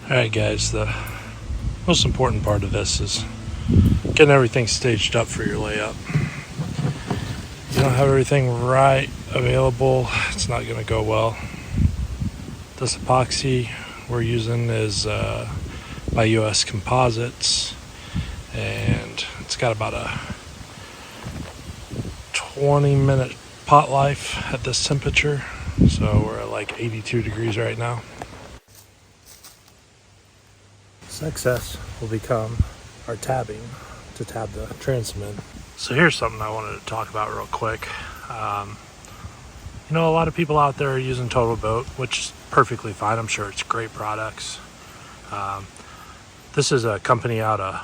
Alright guys, the most important part of this is getting everything staged up for your layup. If you don't have everything right available, it's not going to go well. This epoxy we're using is by US Composites, and it's got about a 20-minute pot life at this temperature, so we're at like 82 degrees right now. This excess will become our tabbing to tab the transom in. So here's something I wanted to talk about real quick. A lot of people out there are using Total Boat, which is perfectly fine. I'm sure it's great products. This is a company out of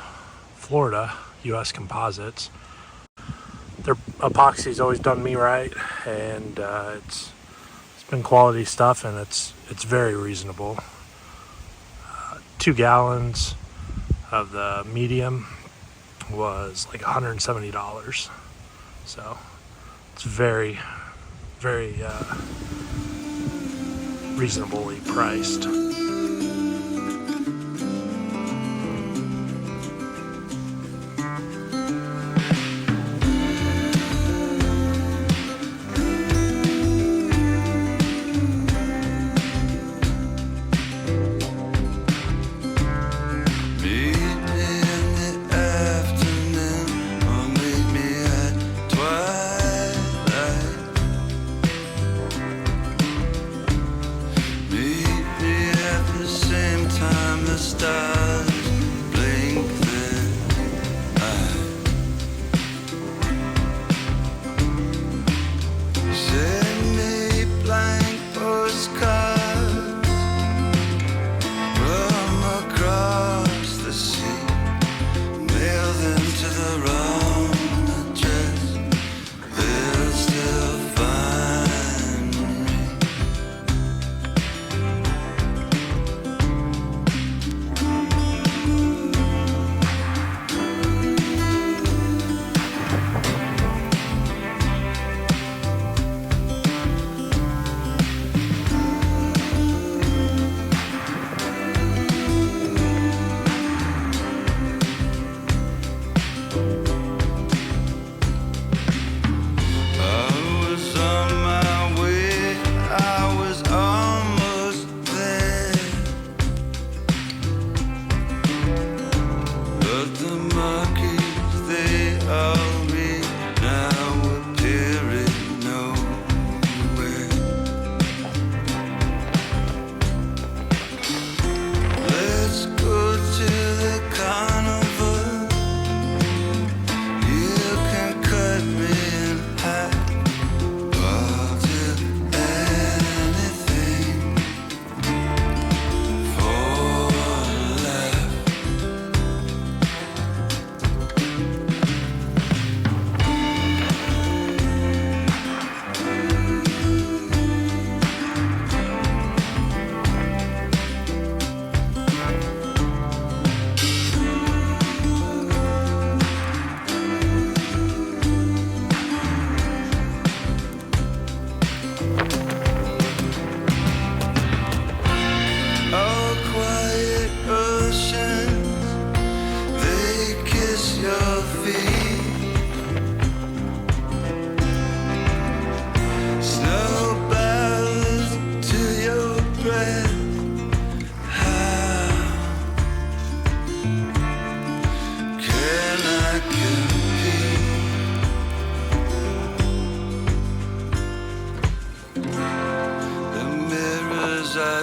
Florida, US Composites. Their epoxy's always done me right, and it's been quality stuff, and it's very reasonable. 2 gallons of the medium was like $170, so it's very, very reasonably priced.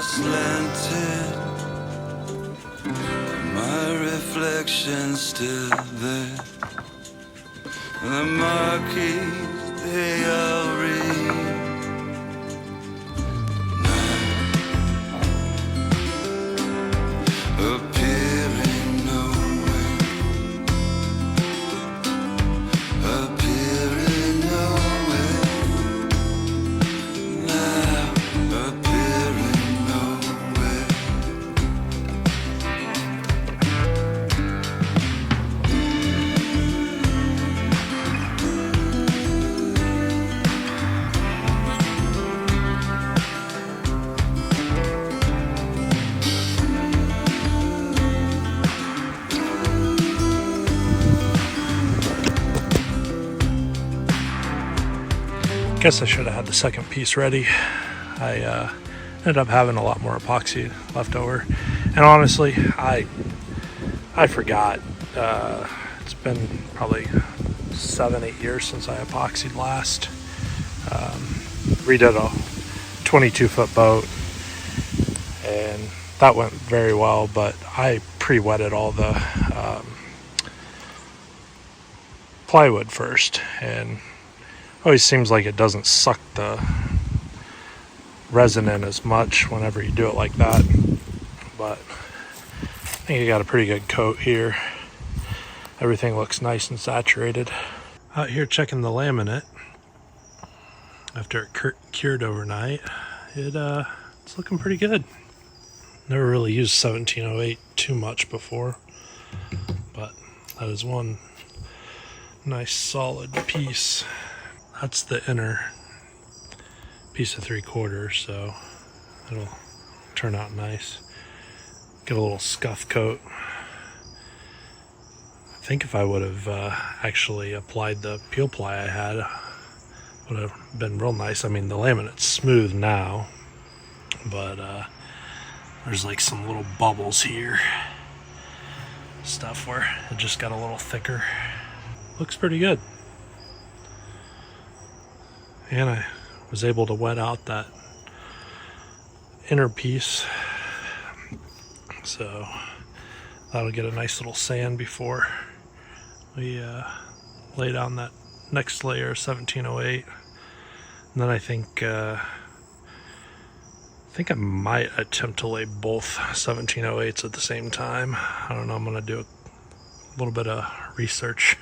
Slanted, my reflection's still there. The marquees, they all read. Appearing nowhere, appearing nowhere, now appearing nowhere. Guess I should have had the second piece ready. I ended up having a lot more epoxy left over, and honestly, I forgot. It's been probably 7-8 years since I epoxied last. Redid a 22-foot boat, and that went very well, but I pre-wetted all the plywood first, and always seems like it doesn't suck the resin in as much whenever you do it like that, but I think I got a pretty good coat here. Everything looks nice and saturated. Out here checking the laminate after it cured overnight. It's looking pretty good. Never really used 1708 too much before, but that is one nice solid piece. That's the inner piece of 3/4, so it'll turn out nice. Get a little scuff coat. I think if I would have actually applied the peel ply I had, would have been real nice. I mean, the laminate's smooth now, but there's like some little bubbles here, stuff where it just got a little thicker. Looks pretty good. And I was able to wet out that inner piece, so that'll get a nice little sand before we lay down that next layer of 1708. And then I think I might attempt to lay both 1708s at the same time. I don't know, I'm gonna do a little bit of research.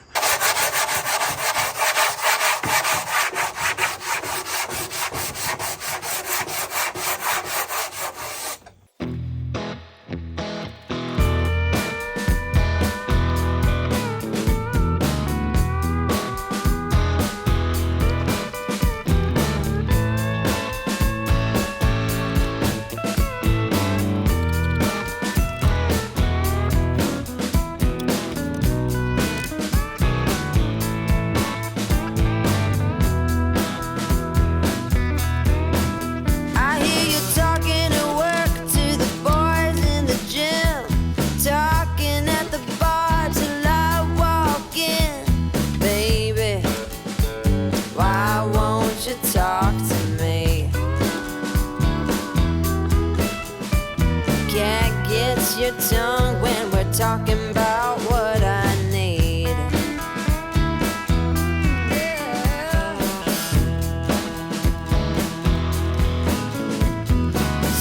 Your tongue when we're talking about what I need.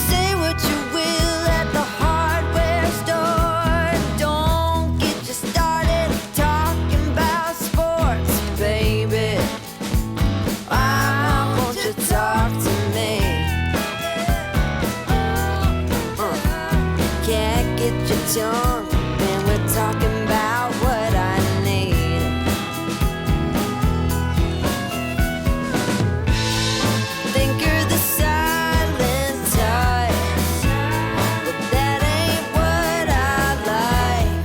Say what you will at the hardware store. Don't get you started talking about sports, baby. Why won't you talk to me? Get your tongue when we're talking about what I need. Think you're the silent type, but that ain't what I like.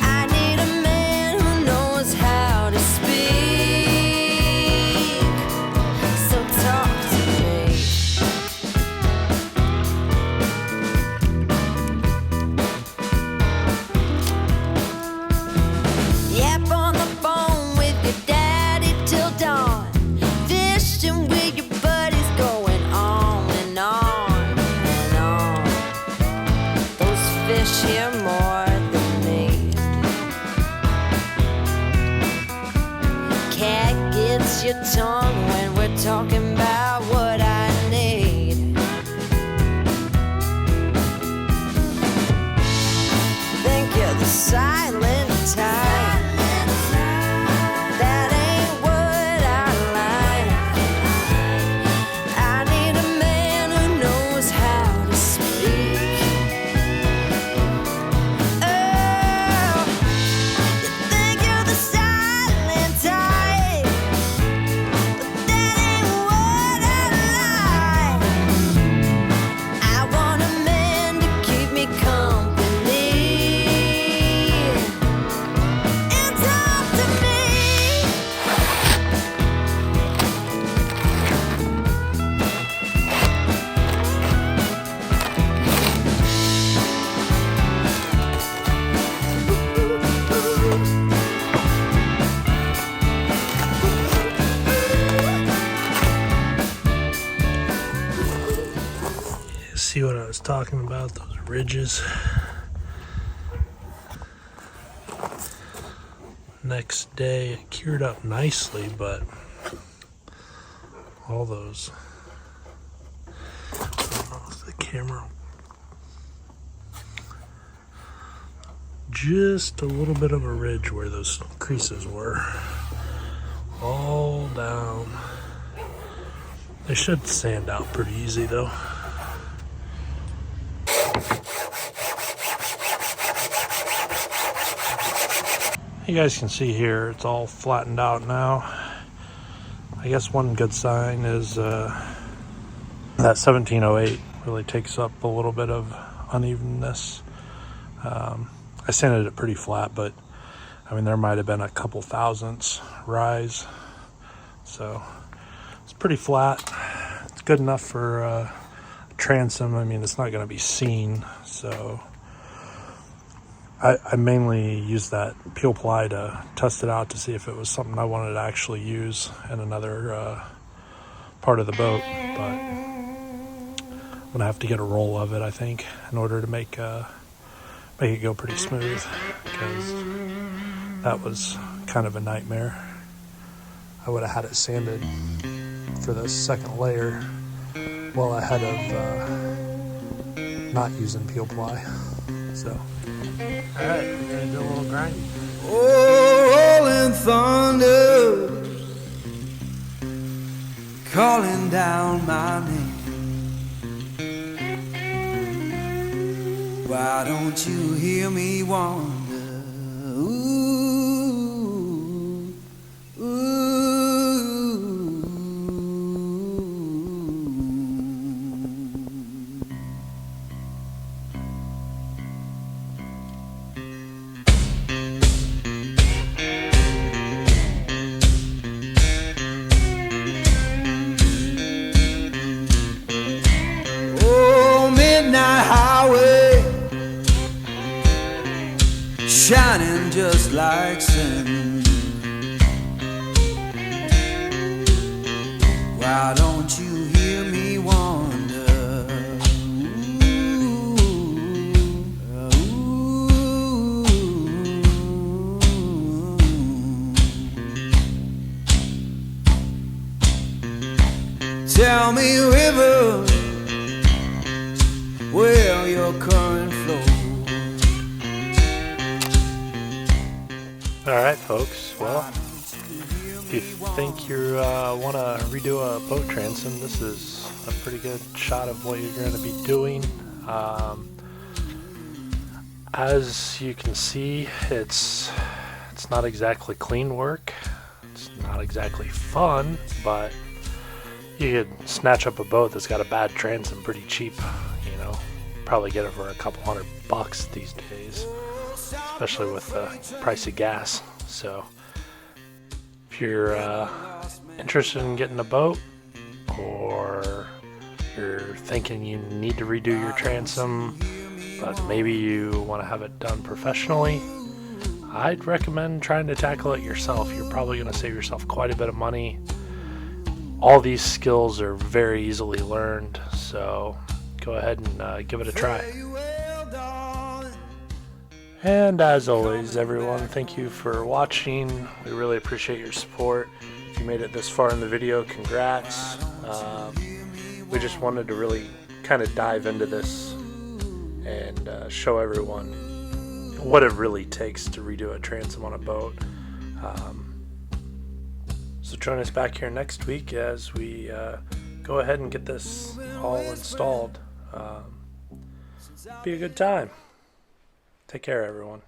I need a man who knows how to speak, so talk to me. Yap on the phone with your daddy till dawn. Fishing with your buddies, going on and on and on. Those fish hear more than me. Cat gets your tongue when we're talking about what I need. Think you're the silent type. That ain't what I like. I need a man who knows how to speak. Oh, you think you're the silent type, but that ain't what I like. I want a man to keep me company. what I was talking about, those ridges. Next day it cured up nicely, but all those, I don't know if the camera, just a little bit of a ridge where those creases were, all down. They should sand out pretty easy though. You guys can see here, it's all flattened out now. I guess one good sign is that 1708 really takes up a little bit of unevenness. I sanded it pretty flat, but I mean, there might have been a couple thousandths rise. So it's pretty flat. It's good enough for a transom. I mean, it's not going to be seen, so I mainly used that peel ply to test it out to see if it was something I wanted to actually use in another part of the boat. But I'm gonna have to get a roll of it, I think, in order to make it go pretty smooth, because that was kind of a nightmare. I would have had it sanded for the second layer well ahead of not using peel ply. So, all right, we're gonna do a little grind. Oh, rolling thunder, calling down my name. Why don't you hear me wonder? Ooh, ooh. Oh, midnight highway, shining just like sin. Why don't you hear me wonder? Ooh, ooh. Tell me, river, where your current flows. All right, folks. Well, if you think you want to redo a boat transom, this is a pretty good shot of what you're going to be doing. As you can see, it's not exactly clean work. It's not exactly fun, but you could snatch up a boat that's got a bad transom pretty cheap. You know, probably get it for a couple $100 these days, especially with the price of gas. So if you're interested in getting a boat, or you're thinking you need to redo your transom, but maybe you want to have it done professionally, I'd recommend trying to tackle it yourself. You're probably going to save yourself quite a bit of money. All these skills are very easily learned, so go ahead and give it a try. And as always, everyone, thank you for watching. We really appreciate your support. If you made it this far in the video, congrats. We just wanted to really kind of dive into this and show everyone what it really takes to redo a transom on a boat. So join us back here next week as we go ahead and get this all installed. Be a good time. Take care, everyone.